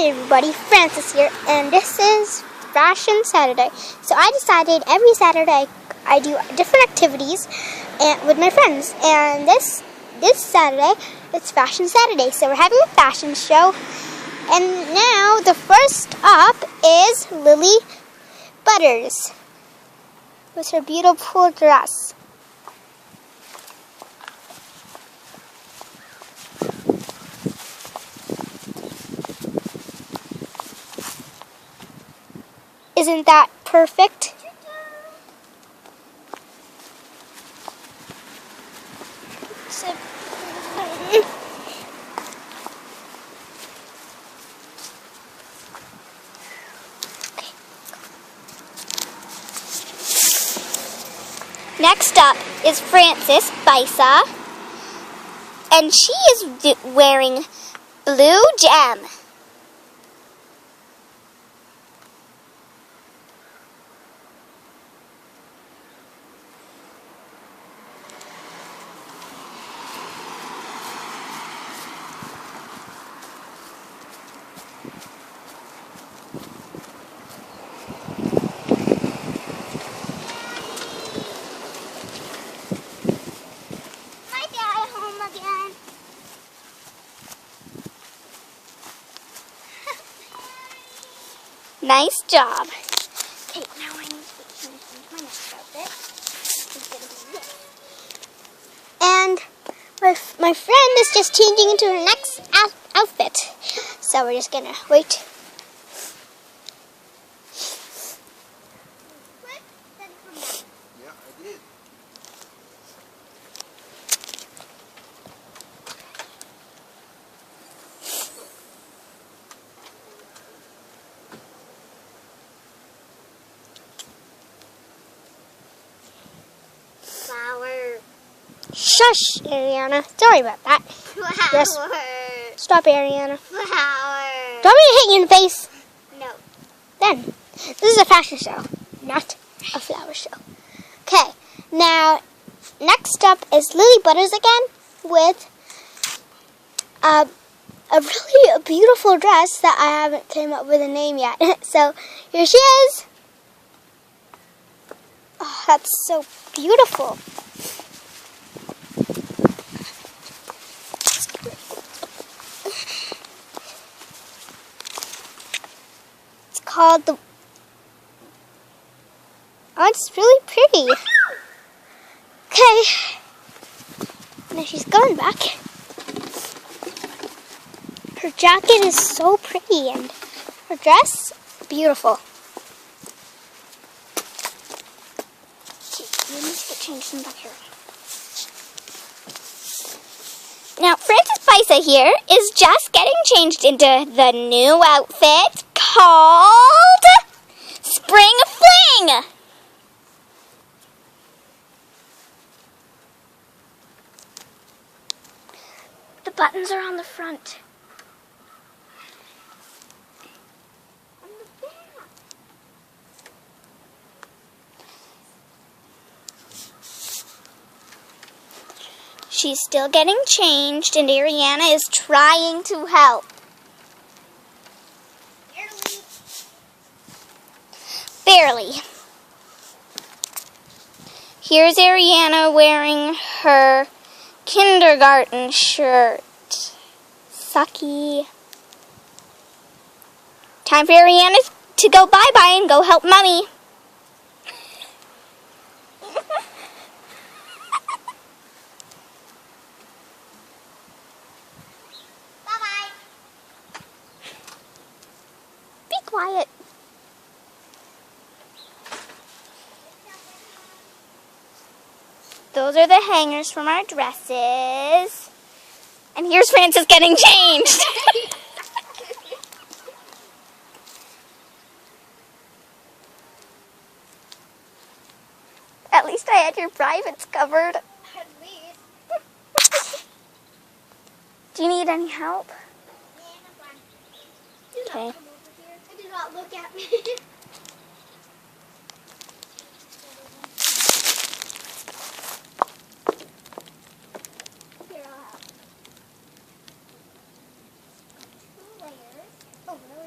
Hey everybody, Francis here, and this is Fashion Saturday. So I decided every Saturday I do different activities with my friends, and this Saturday it's Fashion Saturday. So we're having a fashion show, and now the first up is Lily Butters with her beautiful dress. Isn't that perfect? Next up is Frances Bisa, and she is wearing blue gem. Nice job. Okay, now I need to get changed into my next outfit. And my friend is just changing into her next outfit. So we're just gonna wait. Yeah, I did. Flower. Shush, Ariana. Sorry about that. Flower. Yes. Stop, Ariana. Flower. Don't me to hit you in the face. No. Then, this is a fashion show, not a flower show. Okay, now, next up is Lily Butters again with a really beautiful dress that I haven't came up with a name yet. So, here she is. Oh, that's so beautiful. It's called the... Oh, it's really pretty. Okay. Now she's going back. Her jacket is so pretty and her dress, beautiful. Okay, you need to get changed in back here. Now, Frances Bisa here is just getting changed into the new outfit called Spring Fling. The buttons are on the front. She's still getting changed, and Ariana is trying to help. Barely. Here's Ariana wearing her kindergarten shirt. Sucky. Time for Ariana to go bye-bye and go help Mommy. Be quiet. Those are the hangers from our dresses. And here's Frances getting changed. At least I had your privates covered. At least. Do you need any help? Yeah, I'm fine. Okay. Come over here. Do not look at me. Here, I'll help. 2 layers. Oh, really?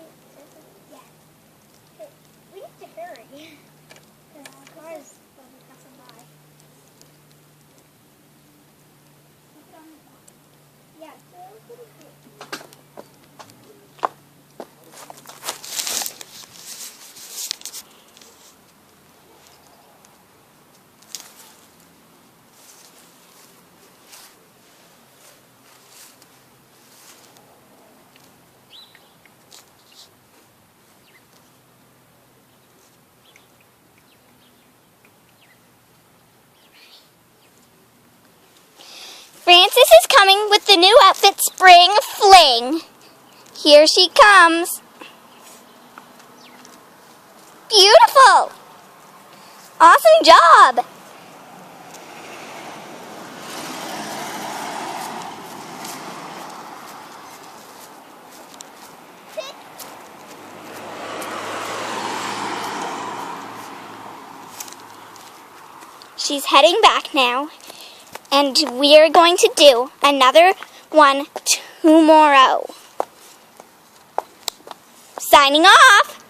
Princess is coming with the new outfit, Spring Fling. Here she comes. Beautiful. Awesome job. She's heading back now, and we are going to do another one tomorrow. Signing off.